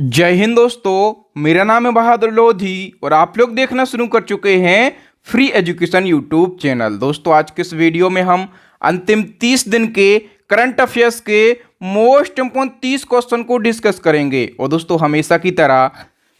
जय हिंद दोस्तों, मेरा नाम है बहादुर लोधी और आप लोग देखना शुरू कर चुके हैं फ्री एजुकेशन यूट्यूब चैनल। दोस्तों आज के इस वीडियो में हम अंतिम 30 दिन के करंट अफेयर्स के मोस्ट इंपोर्टेंट 30 क्वेश्चन को डिस्कस करेंगे। और दोस्तों हमेशा की तरह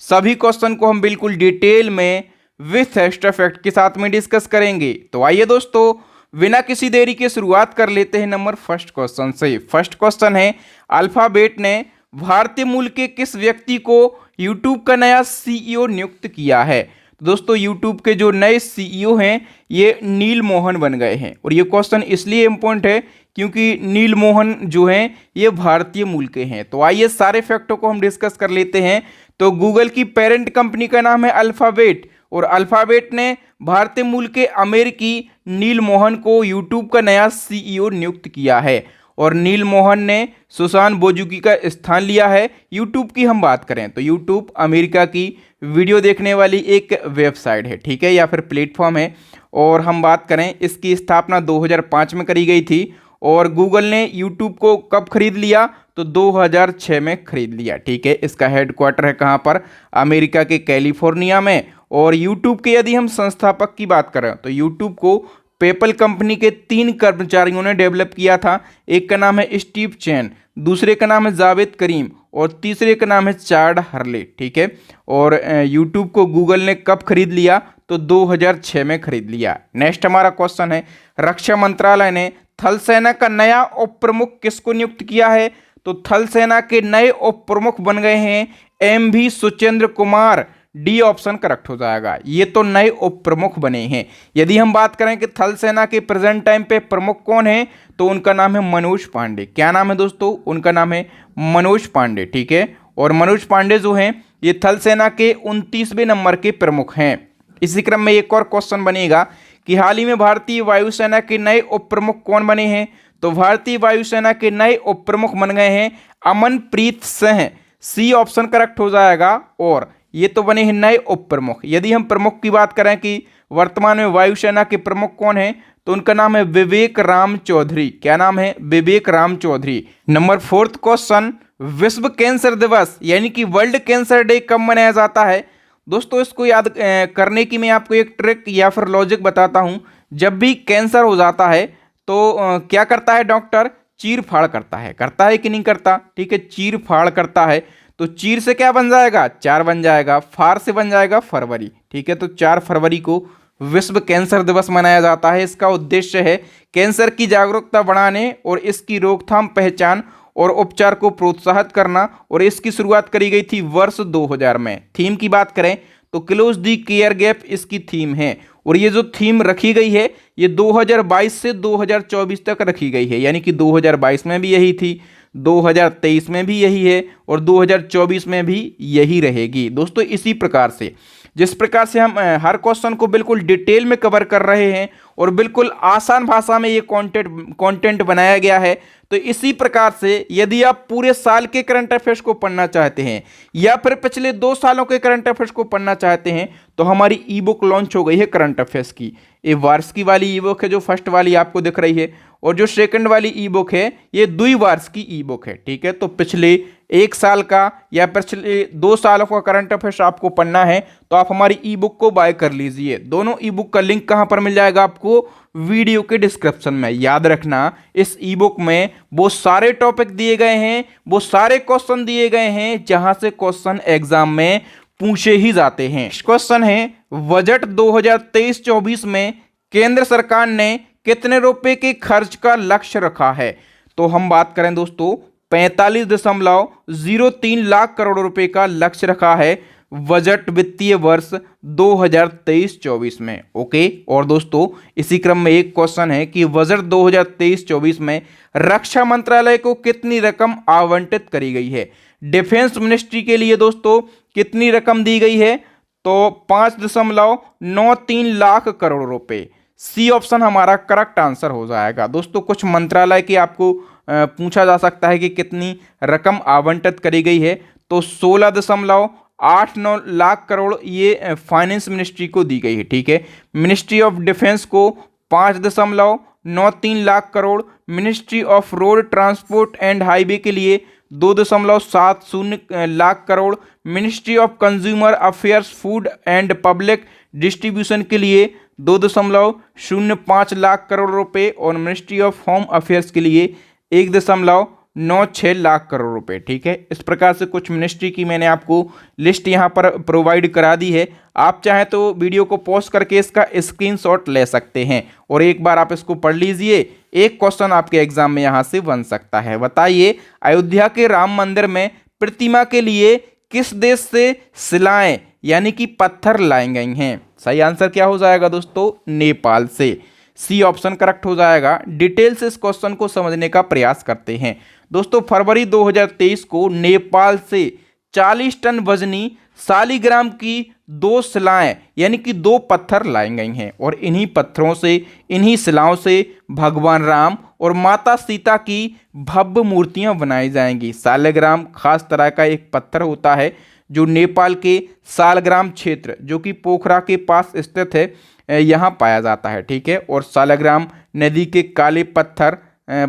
सभी क्वेश्चन को हम बिल्कुल डिटेल में विथ एक्स्ट्रा फैक्ट के साथ में डिस्कस करेंगे। तो आइए दोस्तों बिना किसी देरी के शुरुआत कर लेते हैं नंबर फर्स्ट क्वेश्चन से। फर्स्ट क्वेश्चन है, अल्फाबेट ने भारतीय मूल के किस व्यक्ति को यूट्यूब का नया सीईओ नियुक्त किया है। तो दोस्तों यूट्यूब के जो नए सीईओ हैं ये नील मोहन बन गए हैं। और ये क्वेश्चन इसलिए इम्पोर्टेंट है क्योंकि नील मोहन जो हैं ये भारतीय मूल के हैं। तो आइए सारे फैक्टों को हम डिस्कस कर लेते हैं। तो गूगल की पेरेंट कंपनी का नाम है अल्फाबेट और अल्फाबेट ने भारतीय मूल के अमेरिकी नील मोहन को यूट्यूब का नया सीईओ नियुक्त किया है। और नील मोहन ने सुशांत बोजुकी का स्थान लिया है। यूट्यूब की हम बात करें तो यूट्यूब अमेरिका की वीडियो देखने वाली एक वेबसाइट है, ठीक है, या फिर प्लेटफॉर्म है। और हम बात करें इसकी स्थापना 2005 में करी गई थी। और गूगल ने यूट्यूब को कब खरीद लिया तो 2006 में खरीद लिया, ठीक है। इसका हेडक्वार्टर है कहाँ पर, अमेरिका के कैलिफोर्निया में। और यूट्यूब के यदि हम संस्थापक की बात करें तो यूट्यूब को पेपल कंपनी के 3 कर्मचारियों ने डेवलप किया था। एक का नाम है स्टीव चैन, दूसरे का नाम है जावेद करीम और तीसरे का नाम है चार्ड हर्ले, ठीक है। और यूट्यूब को गूगल ने कब खरीद लिया तो 2006 में खरीद लिया। नेक्स्ट हमारा क्वेश्चन है, रक्षा मंत्रालय ने थल सेना का नया उप प्रमुख किसको नियुक्त किया है। तो थल सेना के नए उप प्रमुख बन गए हैं MV Suchendra Kumar. D option correct हो जाएगा। ये तो नए उप प्रमुख बने हैं। यदि हम बात करें कि थल सेना के प्रेजेंट टाइम पे प्रमुख कौन है तो उनका नाम है मनोज पांडे। क्या नाम है दोस्तों, उनका नाम है मनोज पांडे, ठीक है। और मनोज पांडे जो हैं ये थल सेना के 29वें नंबर के प्रमुख हैं। इसी क्रम में एक और क्वेश्चन बनेगा कि हाल ही में भारतीय वायुसेना के नए उप प्रमुख कौन बने हैं। तो भारतीय वायुसेना के नए उप प्रमुख बन गए हैं Amanpreet Singh. C option correct हो जाएगा। और ये तो बने हैं नए उप प्रमुख। यदि हम प्रमुख की बात करें कि वर्तमान में वायुसेना के प्रमुख कौन हैं तो उनका नाम है विवेक राम चौधरी। क्या नाम है, Vivek Ram Chaudhary. Number 4th question, विश्व कैंसर दिवस यानी कि वर्ल्ड कैंसर डे कब मनाया जाता है। दोस्तों इसको याद करने की मैं आपको एक ट्रिक या फिर लॉजिक बताता हूं। जब भी कैंसर हो जाता है तो क्या करता है डॉक्टर, चीर फाड़ करता है कि नहीं करता, ठीक है, चीर फाड़ करता है। तो चीर से क्या बन जाएगा, 4 बन जाएगा, फार से बन जाएगा फरवरी, ठीक है। तो 4 फरवरी को विश्व कैंसर दिवस मनाया जाता है। इसका उद्देश्य है कैंसर की जागरूकता बढ़ाने और इसकी रोकथाम, पहचान और उपचार को प्रोत्साहित करना। और इसकी शुरुआत करी गई थी वर्ष 2000 में। थीम की बात करें तो क्लोज दी केयर गैप इसकी थीम है। और ये जो थीम रखी गई है ये 2022 से 2024 तक रखी गई है, यानी कि 2022 में भी यही थी, 2023 में भी यही है और 2024 में भी यही रहेगी। दोस्तों इसी प्रकार से जिस प्रकार से हम हर क्वेश्चन को बिल्कुल डिटेल में कवर कर रहे हैं और बिल्कुल आसान भाषा में ये कंटेंट बनाया गया है, तो इसी प्रकार से यदि आप पूरे साल के करंट अफेयर्स को पढ़ना चाहते हैं या फिर पिछले 2 सालों के करंट अफेयर्स को पढ़ना चाहते हैं तो हमारी ई बुक लॉन्च हो गई है करंट अफेयर्स की। ये वार्षिकी वाली ई बुक है जो फर्स्ट वाली आपको दिख रही है, और जो सेकंड वाली ई बुक है ये द्विवार्षिकी ई बुक है, ठीक है। तो पिछले 1 साल का या पिछले 2 सालों का करंट अफेयर्स आपको पढ़ना है तो आप हमारी ई बुक को बाय कर लीजिए। दोनों ई बुक का लिंक कहां पर मिल जाएगा आपको, वीडियो के डिस्क्रिप्शन में। याद रखना इस ई बुक में वो सारे टॉपिक दिए गए हैं, वो सारे क्वेश्चन दिए गए हैं जहां से क्वेश्चन एग्जाम में पूछे ही जाते हैं। क्वेश्चन है, बजट 2023-24 में केंद्र सरकार ने कितने रुपए के खर्च का लक्ष्य रखा है। तो हम बात करें दोस्तों 45.03 लाख करोड़ रुपए का लक्ष्य रखा है बजट वित्तीय वर्ष 2023-24 में, ओके। और दोस्तों इसी क्रम में एक क्वेश्चन है कि बजट 2023-24 में रक्षा मंत्रालय को कितनी रकम आवंटित करी गई है। डिफेंस मिनिस्ट्री के लिए दोस्तों कितनी रकम दी गई है तो 5.93 लाख करोड़ रुपए। सी ऑप्शन हमारा करेक्ट आंसर हो जाएगा। दोस्तों कुछ मंत्रालय की आपको पूछा जा सकता है कि कितनी रकम आवंटित करी गई है, तो 16.89 लाख करोड़ ये फाइनेंस मिनिस्ट्री को दी गई है, ठीक है। मिनिस्ट्री ऑफ डिफेंस को 5.93 lakh crore, ministry of road transport and highway के लिए 2.70 lakh crore, ministry of consumer affairs food and public distribution के लिए 2.05 लाख करोड़ रुपए और मिनिस्ट्री ऑफ होम अफेयर्स के लिए 1.96 लाख करोड़ रुपए। ठीक है, इस प्रकार से कुछ मिनिस्ट्री की मैंने आपको लिस्ट यहाँ पर प्रोवाइड करा दी है। आप चाहें तो वीडियो को पॉज करके इसका स्क्रीनशॉट ले सकते हैं और एक बार आप इसको पढ़ लीजिए। एक क्वेश्चन आपके एग्जाम में यहाँ से बन सकता है। बताइए, अयोध्या के राम मंदिर में प्रतिमा के लिए किस देश से शिलाएं यानी कि पत्थर लाई गई हैं? सही आंसर क्या हो जाएगा दोस्तों? नेपाल से। सी ऑप्शन करेक्ट हो जाएगा। डिटेल से इस क्वेश्चन को समझने का प्रयास करते हैं। दोस्तों, फरवरी 2023 को नेपाल से 40 टन वजनी शालिग्राम की 2 शिलाएं यानी कि 2 पत्थर लाई गई हैं और इन्हीं पत्थरों से, इन्हीं शिलाओं से भगवान राम और माता सीता की भव्य मूर्तियां बनाई जाएंगी। शालिग्राम खास तरह का एक पत्थर होता है जो नेपाल के शालग्राम क्षेत्र, जो कि पोखरा के पास स्थित है, यहाँ पाया जाता है। ठीक है, और शालिग्राम नदी के काले पत्थर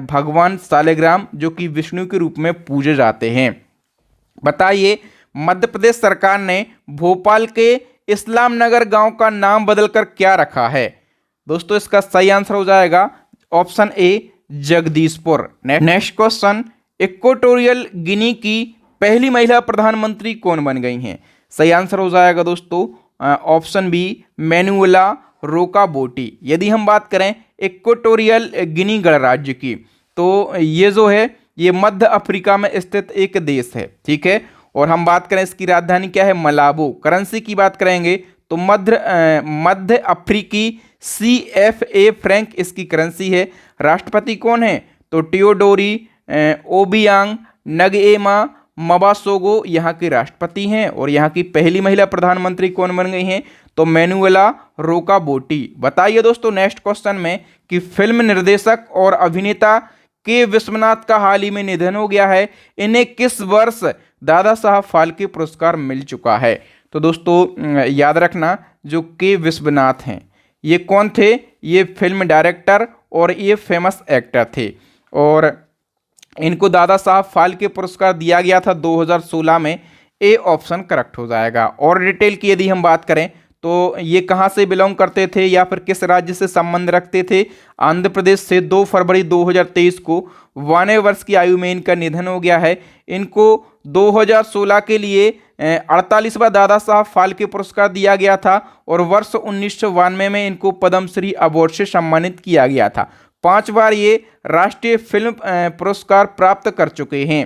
भगवान शालिग्राम जो कि विष्णु के रूप में पूजे जाते हैं। बताइए, मध्य प्रदेश सरकार ने भोपाल के इस्लाम नगर गांव का नाम बदलकर क्या रखा है? दोस्तों, इसका सही आंसर हो जाएगा option A, Jagdishpur. Next question, Equatorial Guinea की पहली महिला प्रधानमंत्री कौन बन गई हैं? सही आंसर हो जाएगा दोस्तों ऑप्शन बी, मैनुएला रोकाबोटी। यदि हम बात करें इक्वेटोरियल गिनी गणराज्य की, तो ये जो है ये मध्य अफ्रीका में स्थित एक देश है। ठीक है, और हम बात करें इसकी राजधानी क्या है? मलाबो। करेंसी की बात करेंगे तो मध्य अफ्रीकी CFA फ्रैंक इसकी करेंसी है। राष्ट्रपति कौन है? तो टियोडोरी ओबियांग नगएमा मबासोगो यहाँ के राष्ट्रपति हैं। और यहाँ की पहली महिला प्रधानमंत्री कौन बन गई हैं? तो मैनुएला रोकाबोटी। बताइए दोस्तों, नेक्स्ट क्वेश्चन में कि फिल्म निर्देशक और अभिनेता के विश्वनाथ का हाल ही में निधन हो गया है। इन्हें किस वर्ष दादा साहब फाल्के पुरस्कार मिल चुका है? तो दोस्तों याद रखना, जो के विश्वनाथ हैं ये कौन थे? ये फिल्म डायरेक्टर और ये फेमस एक्टर थे और इनको दादा साहब फाल्के पुरस्कार दिया गया था 2016 में। ए ऑप्शन करेक्ट हो जाएगा। और डिटेल की यदि हम बात करें तो ये कहाँ से बिलोंग करते थे या फिर किस राज्य से संबंध रखते थे? आंध्र प्रदेश से। 2 फरवरी 2023 को 92 वर्ष की आयु में इनका निधन हो गया है। इनको 2016 के लिए 48वां दादा साहब फाल्के पुरस्कार दिया गया था और वर्ष 1992 में इनको पद्मश्री अवार्ड से सम्मानित किया गया था। 5 बार ये राष्ट्रीय फिल्म पुरस्कार प्राप्त कर चुके हैं।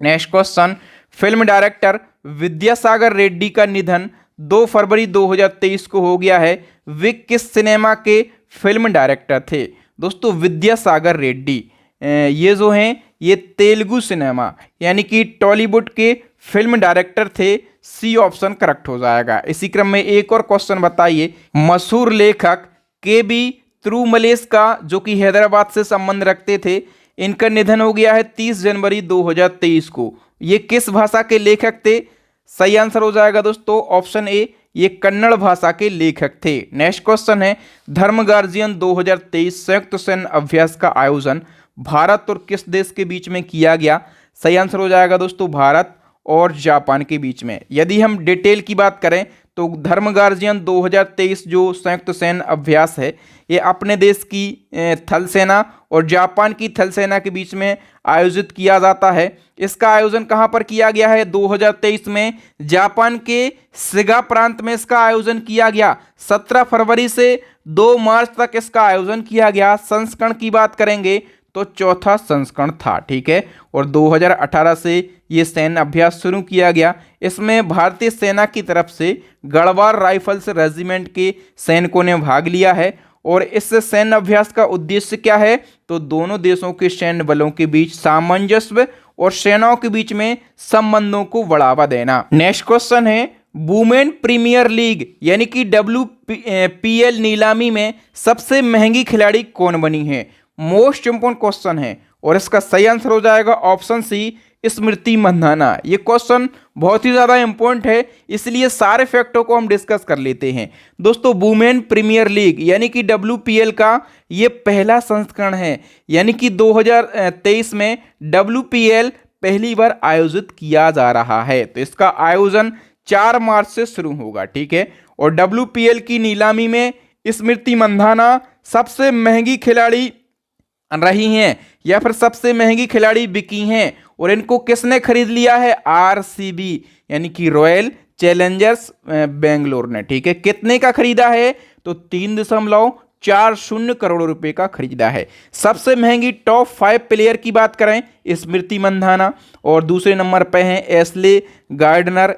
Next question, film director Vidyasagar Reddy का निधन 2 फरवरी 2023 को हो गया है। वे किस सिनेमा के फिल्म डायरेक्टर थे? दोस्तों, विद्यासागर रेड्डी ये जो हैं ये तेलुगु सिनेमा यानी कि टॉलीवुड के फिल्म डायरेक्टर थे। सी ऑप्शन करेक्ट हो जाएगा। इसी क्रम में एक और क्वेश्चन बताइए, मशहूर लेखक KB तिरुमलेश का, जो कि हैदराबाद से संबंध रखते थे, इनका निधन हो गया है 30 जनवरी 2023 को। ये किस भाषा के लेखक थे? सही आंसर हो जाएगा दोस्तों ऑप्शन ए, ये कन्नड़ भाषा के लेखक थे। नेक्स्ट क्वेश्चन है, धर्म गार्जियन 2023 संयुक्त सैन्य अभ्यास का आयोजन भारत और किस देश के बीच में किया गया? सही आंसर हो जाएगा दोस्तों भारत और जापान के बीच में। यदि हम डिटेल की बात करें तो धर्म गार्जियन 2023 जो संयुक्त सैन्य अभ्यास है ये अपने देश की थल सेना और जापान की थल सेना के बीच में आयोजित किया जाता है। इसका आयोजन कहां पर किया गया है? 2023 में जापान के शिगा प्रांत में इसका आयोजन किया गया। 17 फरवरी से 2 मार्च तक इसका आयोजन किया गया। संस्करण की बात करेंगे तो 4था संस्करण था। ठीक है, और 2018 से ये सैन्य अभ्यास शुरू किया गया। इसमें भारतीय सेना की तरफ से गढ़वाल राइफल्स रेजिमेंट के सैनिकों ने भाग लिया है। और इस सैन्य अभ्यास का उद्देश्य क्या है? तो दोनों देशों के सैन्य बलों के बीच सामंजस्य और सेनाओं के बीच में संबंधों को बढ़ावा देना। नेक्स्ट क्वेश्चन है, वुमेन प्रीमियर लीग यानी कि WPL नीलामी में सबसे महंगी खिलाड़ी कौन बनी है? मोस्ट इंपोर्टेंट क्वेश्चन है और इसका सही आंसर हो जाएगा ऑप्शन सी, स्मृति मंधाना। ये क्वेश्चन बहुत ही ज़्यादा इंपॉर्टेंट है, इसलिए सारे फैक्टों को हम डिस्कस कर लेते हैं। दोस्तों, वुमेन प्रीमियर लीग यानी कि WPL का ये पहला संस्करण है, यानी कि 2023 में WPL पहली बार आयोजित किया जा रहा है। तो इसका आयोजन 4 मार्च से शुरू होगा, ठीक है। और WPL की नीलामी में स्मृति मंधाना सबसे महंगी खिलाड़ी रही हैं या फिर सबसे महंगी खिलाड़ी बिकी हैं, और इनको किसने खरीद लिया है? RCB यानी कि रॉयल चैलेंजर्स बेंगलोर ने, ठीक है। कितने का खरीदा है? तो 3.40 करोड़ रुपए का खरीदा है। सबसे महंगी टॉप 5 प्लेयर की बात करें, स्मृति मंधाना, और दूसरे नंबर पे हैं एस्ले गार्डनर,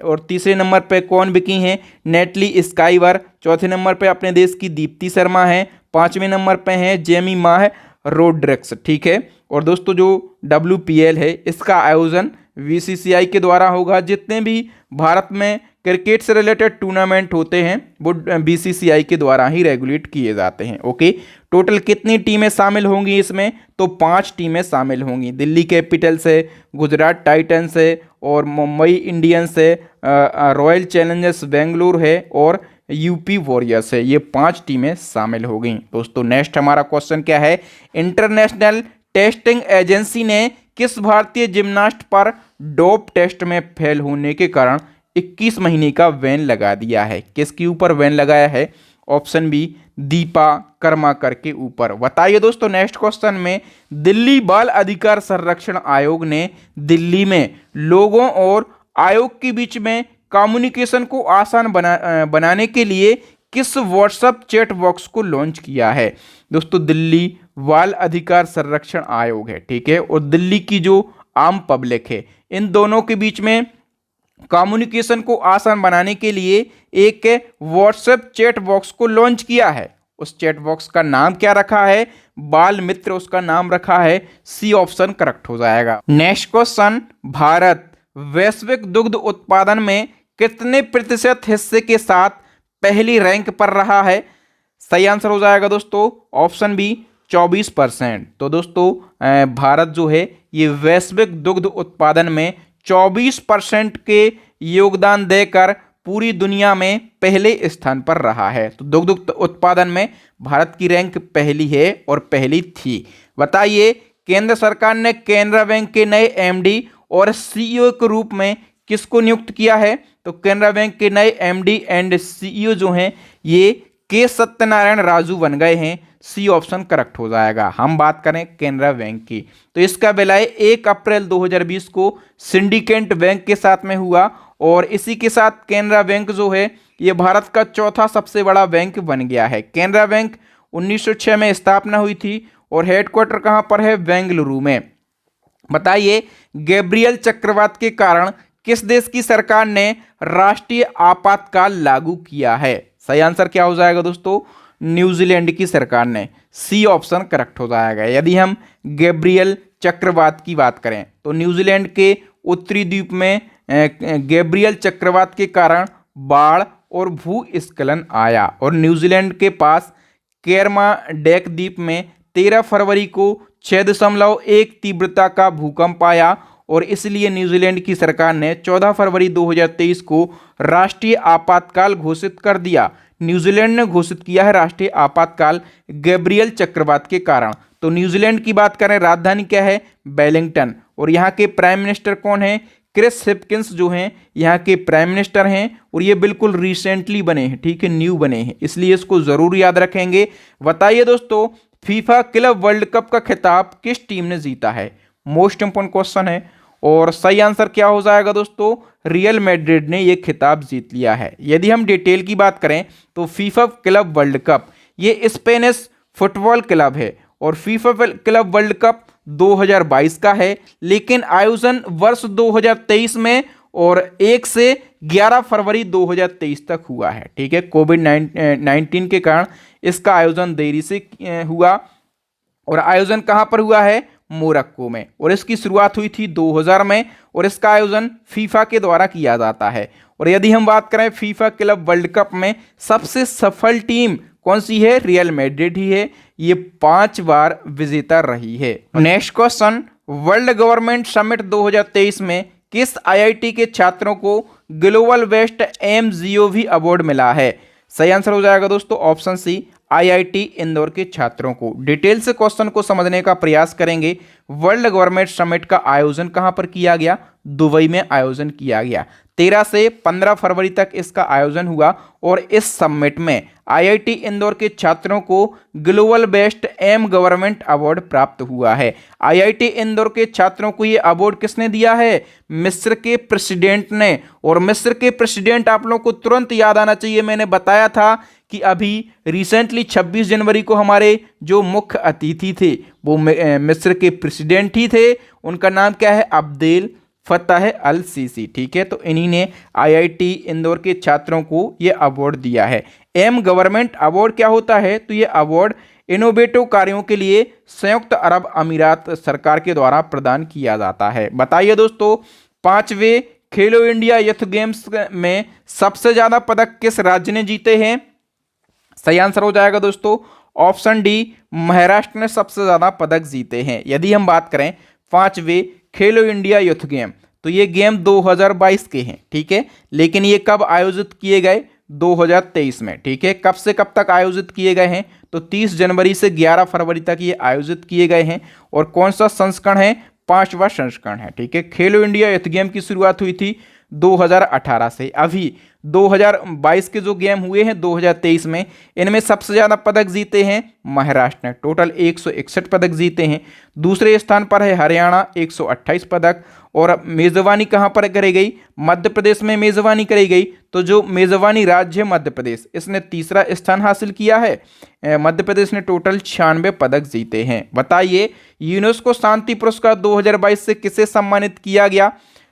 और तीसरे नंबर पे कौन बिकी हैं? नेटली स्काइवर। चौथे नंबर पे अपने देश की दीप्ति शर्मा है। 5वें नंबर पे हैं जेमी माह रोड्रिक्स, ठीक है। और दोस्तों जो WPL है इसका आयोजन BCCI के द्वारा होगा। जितने भी भारत में क्रिकेट से रिलेटेड टूर्नामेंट होते हैं वो BCCI के द्वारा ही रेगुलेट किए जाते हैं, ओके। टोटल कितनी टीमें शामिल होंगी इसमें? तो 5 टीमें शामिल होंगी। दिल्ली कैपिटल्स है, गुजरात टाइटंस है, और मुंबई इंडियंस है, रॉयल चैलेंजर्स बेंगलुरु है, और UP वॉरियर्स है। ये 5 टीमें शामिल हो गई। दोस्तों नेक्स्ट हमारा क्वेश्चन क्या है? इंटरनेशनल टेस्टिंग एजेंसी ने किस भारतीय जिम्नास्ट पर डोप टेस्ट में फेल होने के कारण 21 महीने का बैन लगा दिया है? किसके ऊपर बैन लगाया है? ऑप्शन बी, दीपा कर्माकर के ऊपर। बताइए दोस्तों नेक्स्ट क्वेश्चन में, दिल्ली बाल अधिकार संरक्षण आयोग ने दिल्ली में लोगों और आयोग के बीच में कम्युनिकेशन को आसान बनाने के लिए किस व्हाट्सएप चैट बॉक्स को लॉन्च किया है? दोस्तों दिल्ली बाल अधिकार संरक्षण आयोग है, ठीक है, और दिल्ली की जो आम पब्लिक है, इन दोनों के बीच में कम्युनिकेशन को आसान बनाने के लिए एक व्हाट्सएप चैट बॉक्स को लॉन्च किया है। उस चैट बॉक्स का नाम क्या रखा है? बाल मित्र उसका नाम रखा है। सी ऑप्शन करेक्ट हो जाएगा। नेक्स्ट क्वेश्चन, भारत वैश्विक दुग्ध उत्पादन में कितने प्रतिशत हिस्से के साथ पहली रैंक पर रहा है? सही आंसर हो जाएगा दोस्तों ऑप्शन बी, 24%। तो दोस्तों भारत जो है ये वैश्विक दुग्ध उत्पादन में 24% के योगदान देकर पूरी दुनिया में पहले स्थान पर रहा है। तो दुग्ध उत्पादन में भारत की रैंक पहली है और पहली थी। बताइए केंद्र सरकार ने केनरा बैंक के नए MD और CEO के रूप में किसको नियुक्त किया है? तो केनरा बैंक के नए MD एंड CEO जो हैं ये के सत्यनारायण राजू बन गए हैं। सी ऑप्शन करेक्ट हो जाएगा। हम बात करें केनरा बैंक की, तो इसका विलय 1 अप्रैल 2020 को सिंडिकेट बैंक के साथ में हुआ, और इसी के साथ केनरा बैंक जो है ये भारत का चौथा सबसे बड़ा बैंक बन गया है। केनरा बैंक 1906 में स्थापना हुई थी और हेडक्वार्टर कहाँ पर है? बेंगलुरु में। बताइए गैब्रियल चक्रवात के कारण किस देश की सरकार ने राष्ट्रीय आपातकाल लागू किया है? सही आंसर क्या हो जाएगा दोस्तों? न्यूजीलैंड की सरकार ने। सी ऑप्शन करेक्ट हो जाएगा। यदि हम गैब्रियल चक्रवात की बात करें तो न्यूजीलैंड के उत्तरी द्वीप में गैब्रियल चक्रवात के कारण बाढ़ और भूस्खलन आया, और न्यूजीलैंड के पास केरमाडेक द्वीप में 13 फरवरी को 6.1 तीव्रता का भूकंप आया, और इसलिए न्यूजीलैंड की सरकार ने 14 फरवरी 2023 को राष्ट्रीय आपातकाल घोषित कर दिया। न्यूजीलैंड ने घोषित किया है राष्ट्रीय आपातकाल गैब्रियल चक्रवात के कारण। तो न्यूजीलैंड की बात करें, राजधानी क्या है? वेलिंगटन, और यहाँ के प्राइम मिनिस्टर कौन है? क्रिस हिप्किंस जो हैं यहाँ के प्राइम मिनिस्टर हैं, और ये बिल्कुल रिसेंटली बने हैं, ठीक है, न्यू बने हैं, इसलिए इसको जरूर याद रखेंगे। बताइए दोस्तों फीफा क्लब वर्ल्ड कप का खिताब किस टीम ने जीता है? मोस्ट इंपोर्टेंट क्वेश्चन है, और सही आंसर क्या हो जाएगा दोस्तों? रियल मैड्रिड ने यह खिताब जीत लिया है। यदि हम डिटेल की बात करें तो फीफा क्लब वर्ल्ड कप ये स्पेनिश फुटबॉल क्लब है, और फीफा क्लब वर्ल्ड कप 2022 का है, लेकिन आयोजन वर्ष 2023 में और 1 से 11 फरवरी 2023 तक हुआ है, ठीक है। कोविड-19 के कारण इसका आयोजन देरी से हुआ, और आयोजन कहां पर हुआ है? मोरक्को में, और इसकी शुरुआत हुई थी 2000 में, और इसका आयोजन फीफा के द्वारा किया जाता है। और यदि हम बात करें फीफा क्लब वर्ल्ड कप में सबसे सफल टीम कौन सी है? रियल मैड्रिड ही है, ये 5 बार विजेता रही है। Next question, world government summit 2023 में किस IIT के छात्रों को ग्लोबल बेस्ट MGOV अवार्ड मिला है? सही आंसर हो जाएगा दोस्तों ऑप्शन सी, आईआईटी इंदौर के छात्रों को। डिटेल से क्वेश्चन को समझने का प्रयास करेंगे। वर्ल्ड गवर्नमेंट समिट का आयोजन कहां पर किया गया? दुबई में आयोजन किया गया। 13 से 15 फरवरी तक इसका आयोजन हुआ और इस समिट में आईआईटी इंदौर के छात्रों को global best M government award प्राप्त हुआ है। आईआईटी इंदौर के छात्रों को यह अवार्ड किसने दिया है? मिस्र के प्रेसिडेंट ने। और मिस्र के प्रेसिडेंट आप लोगों को तुरंत याद आना चाहिए, मैंने बताया था कि अभी रिसेंटली 26 जनवरी को हमारे जो मुख्य अतिथि थे वो मिस्र के प्रेसिडेंट ही थे। उनका नाम क्या है? Abdel Fattah al Sisi. ठीक है, तो इन्हीं ने आईआईटी इंदौर के छात्रों को ये अवार्ड दिया है। एम गवर्नमेंट अवार्ड क्या होता है? तो ये अवार्ड इनोवेटिव कार्यों के लिए संयुक्त अरब अमीरात सरकार के द्वारा प्रदान किया जाता है। बताइए दोस्तों, 5वें खेलो इंडिया यूथ गेम्स में सबसे ज्यादा पदक किस राज्य ने जीते हैं? सही आंसर हो जाएगा दोस्तों ऑप्शन डी, महाराष्ट्र ने सबसे ज्यादा पदक जीते हैं। यदि हम बात करें 5वें खेलो इंडिया यूथ गेम, तो ये गेम 2022 के हैं। ठीक है, लेकिन ये कब आयोजित किए गए? 2023 में। ठीक है, कब से कब तक आयोजित किए गए हैं? तो 30 जनवरी से 11 फरवरी तक ये आयोजित किए गए हैं। और कौन सा संस्करण है? 5वां संस्करण है। ठीक है, खेलो इंडिया यूथ गेम की शुरुआत हुई थी 2018 से। अभी 2022 के जो गेम हुए हैं 2023 में, इनमें सबसे ज़्यादा पदक जीते हैं महाराष्ट्र ने, टोटल 161 पदक जीते हैं। दूसरे स्थान पर है हरियाणा, 128 पदक। और मेज़बानी कहाँ पर करी गई? मध्य प्रदेश में मेज़बानी करी गई। तो जो मेज़बानी राज्य है मध्य प्रदेश, इसने तीसरा स्थान हासिल किया है। मध्य प्रदेश ने टोटल 96 पदक जीते हैं। बताइए, यूनेस्को शांति पुरस्कार 2022 से किसे सम्मानित किया गया?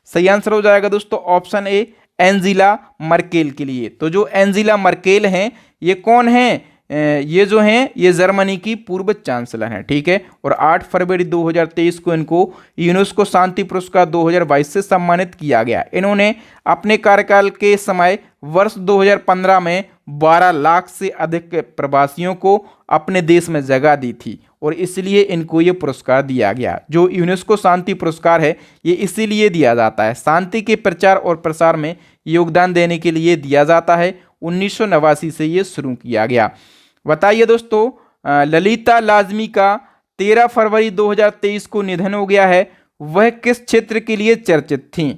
सही आंसर हो जाएगा दोस्तों ऑप्शन ए, एंजेला मर्केल के लिए। तो जो एंजेला मर्केल हैं ये कौन हैं? ये जो हैं ये जर्मनी की पूर्व चांसलर हैं। ठीक है, और 8 फरवरी 2023 को इनको यूनेस्को शांति पुरस्कार 2022 से सम्मानित किया गया। इन्होंने अपने कार्यकाल के समय वर्ष 2015 में 12 लाख से अधिक प्रवासियों को अपने देश में जगह दी थी और इसलिए इनको ये पुरस्कार दिया गया। जो यूनेस्को शांति पुरस्कार है ये इसीलिए दिया जाता है, शांति के प्रचार और प्रसार में योगदान देने के लिए दिया जाता है। 1989 से ये शुरू किया गया। बताइए दोस्तों, ललिता लाजमी का 13 फरवरी 2023 को निधन हो गया है, वह किस क्षेत्र के लिए चर्चित थीं?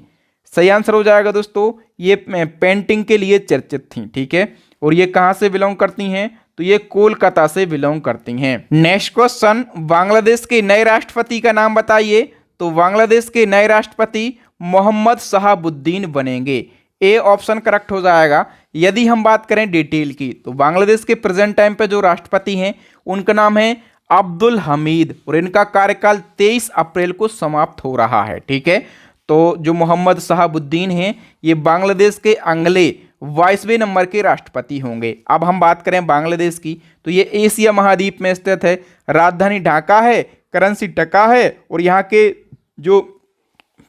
सही आंसर हो जाएगा दोस्तों ये पेंटिंग के लिए चर्चित थीं। ठीक है, और ये कहाँ से बिलोंग करती हैं? तो ये कोलकाता से बिलोंग करती हैं। नेक्स्ट क्वेश्चन, बांग्लादेश के नए राष्ट्रपति का नाम बताइए। तो बांग्लादेश के नए राष्ट्रपति मोहम्मद शहाबुद्दीन बनेंगे। ए ऑप्शन करेक्ट हो जाएगा। यदि हम बात करें डिटेल की, तो बांग्लादेश के प्रेजेंट टाइम पे जो राष्ट्रपति हैं उनका नाम है अब्दुल हमीद और इनका कार्यकाल 23 अप्रैल को समाप्त हो रहा है। ठीक है, तो जो मोहम्मद शहाबुद्दीन हैं ये बांग्लादेश के अगले 22वें नंबर के राष्ट्रपति होंगे। अब हम बात करें बांग्लादेश की, तो ये एशिया महाद्वीप में स्थित है। राजधानी ढाका है, करेंसी टका है और यहाँ के जो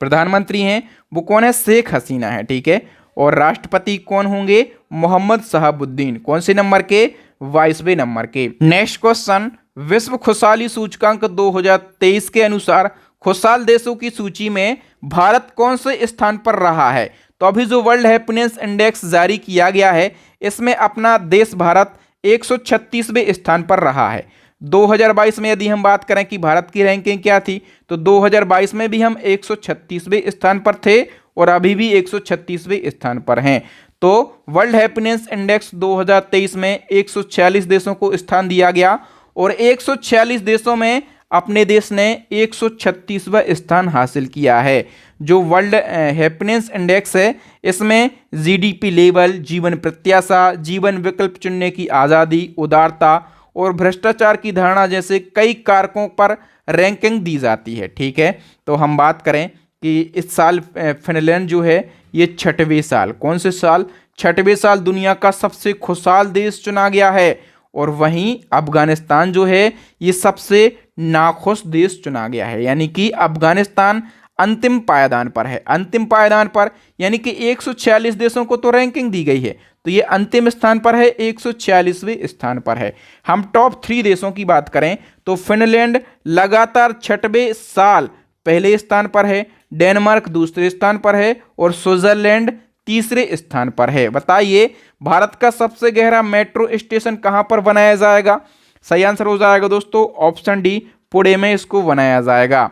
प्रधानमंत्री हैं वो कौन है? शेख हसीना है। ठीक है, और राष्ट्रपति कौन होंगे? मोहम्मद शहाबुद्दीन। कौन से नंबर के? 22वें नंबर के। नेक्स्ट क्वेश्चन, विश्व खुशहाली सूचकांक 2023 के अनुसार खुशहाल देशों की सूची में भारत कौन से स्थान पर रहा है? तो अभी जो वर्ल्ड हैप्पीनेस इंडेक्स जारी किया गया है इसमें अपना देश भारत 136वें स्थान पर रहा है। 2022 में यदि हम बात करें कि भारत की रैंकिंग क्या थी, तो 2022 में भी हम 136वें स्थान पर थे और अभी भी 136वें स्थान पर हैं। तो वर्ल्ड हैप्पीनेस इंडेक्स 2023 में 146 देशों को स्थान दिया गया और 146 देशों में अपने देश ने 136वां स्थान हासिल किया है। जो वर्ल्ड हैप्पीनेस इंडेक्स है इसमें जीडीपी लेवल, जीवन प्रत्याशा, जीवन विकल्प चुनने की आज़ादी, उदारता और भ्रष्टाचार की धारणा जैसे कई कारकों पर रैंकिंग दी जाती है। ठीक है, तो हम बात करें कि इस साल फिनलैंड जो है ये 6वें साल, कौन से साल? 6वें साल दुनिया का सबसे खुशहाल देश चुना गया है और वहीं अफगानिस्तान जो है ये सबसे नाखुश देश चुना गया है। यानी कि अफगानिस्तान अंतिम पायदान पर है, अंतिम पायदान पर, यानी कि 146 देशों को तो रैंकिंग दी गई है तो ये अंतिम स्थान पर है, 146वें स्थान पर है। हम टॉप 3 देशों की बात करें तो फिनलैंड लगातार 6वें साल पहले स्थान पर है, डेनमार्क दूसरे स्थान पर है और स्विट्जरलैंड तीसरे स्थान पर है। बताइए भारत का सबसे गहरा मेट्रो स्टेशन कहां पर बनाया जाएगा? सही आंसर हो जाएगा दोस्तों ऑप्शन डी, पुणे में इसको बनाया जाएगा।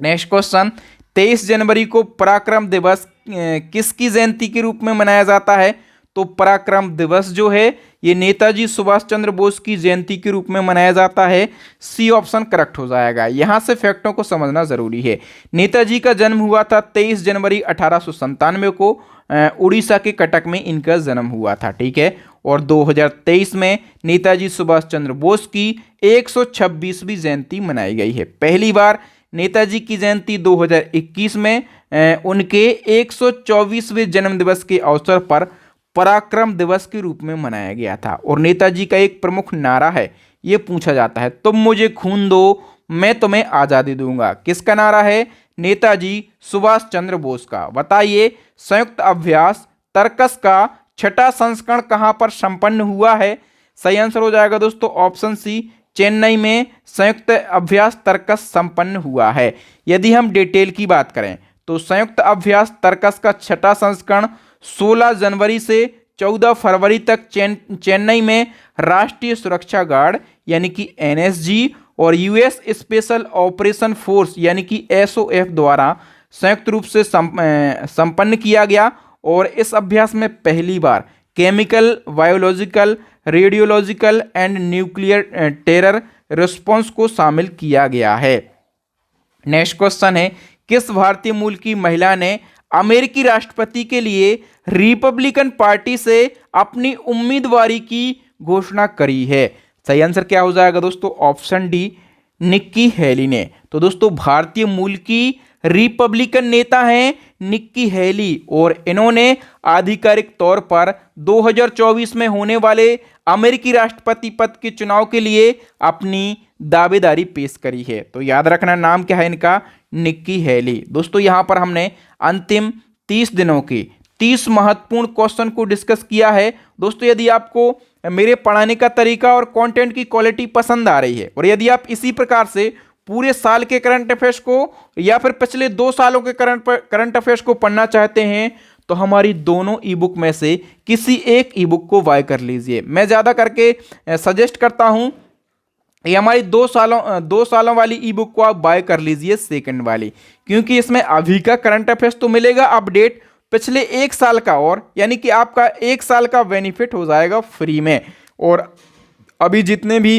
नेक्स्ट क्वेश्चन, 23 जनवरी को पराक्रम दिवस किसकी जयंती के रूप में मनाया जाता है? तो पराक्रम दिवस जो है ये नेताजी सुभाष चंद्र बोस की जयंती के रूप में मनाया जाता है। सी ऑप्शन करेक्ट हो जाएगा। यहां से फैक्टों को समझना जरूरी है। नेताजी का जन्म हुआ था 23 जनवरी 1897 को, उड़ीसा के कटक में इनका जन्म हुआ था, ठीक है। और 2023 में नेताजी सुभाष चंद्र बोस की 126वीं जयंती मनाई गई है। पहली बार नेताजी की जयंती 2021 में उनके 124वें जन्म दिवस के अवसर पर पराक्रम दिवस के रूप में मनाया गया था। और नेताजी का एक प्रमुख नारा है, ये पूछा जाता है, तुम मुझे खून दो मैं तुम्हें आज़ादी दूंगा। किसका नारा है? नेताजी सुभाष चंद्र बोस का। बताइए संयुक्त अभ्यास तर्कस का छठा संस्करण कहां पर संपन्न हुआ है? सही आंसर हो जाएगा दोस्तों ऑप्शन सी, चेन्नई में संयुक्त अभ्यास तर्कस संपन्न हुआ है। यदि हम डिटेल की बात करें तो संयुक्त अभ्यास तर्कस का छठा संस्करण 16 जनवरी से 14 फरवरी तक चेन्नई में राष्ट्रीय सुरक्षा गार्ड यानी कि एनएसजी और यूएस स्पेशल ऑपरेशन फोर्स यानी कि एसओएफ द्वारा संयुक्त रूप से संपन्न किया गया। और इस अभ्यास में पहली बार chemical, biological, radiological and nuclear terror response को शामिल किया गया है। नेक्स्ट क्वेश्चन है, किस भारतीय मूल की महिला ने अमेरिकी राष्ट्रपति के लिए रिपब्लिकन पार्टी से अपनी उम्मीदवारी की घोषणा करी है? सही आंसर क्या हो जाएगा दोस्तों ऑप्शन डी, निक्की हेली ने। तो दोस्तों भारतीय मूल की रिपब्लिकन नेता हैं निक्की हेली और इन्होंने आधिकारिक तौर पर 2024 में होने वाले अमेरिकी राष्ट्रपति पद के चुनाव के लिए अपनी दावेदारी पेश करी है। तो याद रखना नाम क्या है इनका, निक्की हेली। दोस्तों यहां पर हमने अंतिम 30 दिनों के 30 महत्वपूर्ण क्वेश्चन को डिस्कस किया है। दोस्तों यदि आपको मेरे पढ़ाने का तरीका और कंटेंट की क्वालिटी पसंद आ रही है और यदि आप इसी प्रकार से पूरे साल के करंट अफेयर्स को या फिर पिछले 2 सालों के करंट अफेयर्स को पढ़ना चाहते हैं तो हमारी दोनों ई बुक में से किसी एक ई बुक को बाय कर लीजिए। मैं ज़्यादा करके सजेस्ट करता हूं ये हमारी 2 सालों वाली ई बुक को आप बाय कर लीजिए, सेकंड वाली, क्योंकि इसमें अभी का करंट अफेयर्स तो मिलेगा अपडेट, पिछले 1 साल का और यानी कि आपका 1 साल का बेनिफिट हो जाएगा फ्री में। और अभी जितने भी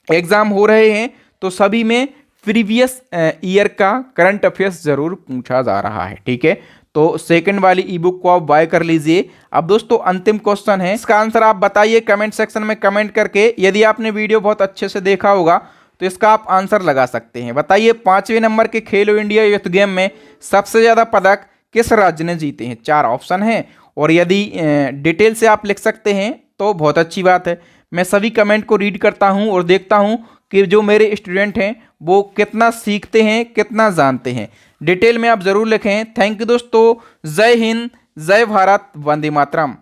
एग्जाम हो रहे हैं तो सभी में प्रीवियस ईयर का करंट अफेयर्स जरूर पूछा जा रहा है, ठीक है। तो सेकंड वाली ई बुक को आप बाय कर लीजिए। अब दोस्तों अंतिम क्वेश्चन है, इसका आंसर आप बताइए कमेंट सेक्शन में कमेंट करके। यदि आपने वीडियो बहुत अच्छे से देखा होगा तो इसका आप आंसर लगा सकते हैं। बताइए 5वें नंबर के खेलो इंडिया यूथ गेम में सबसे ज़्यादा पदक किस राज्य ने जीते हैं? 4 ऑप्शन हैं और यदि डिटेल से आप लिख सकते हैं तो बहुत अच्छी बात है। मैं सभी कमेंट को रीड करता हूं और देखता हूं कि जो मेरे स्टूडेंट हैं वो कितना सीखते हैं, कितना जानते हैं। डिटेल में आप ज़रूर लिखें। थैंक यू दोस्तों, जय हिंद, जय भारत, वंदे मातरम।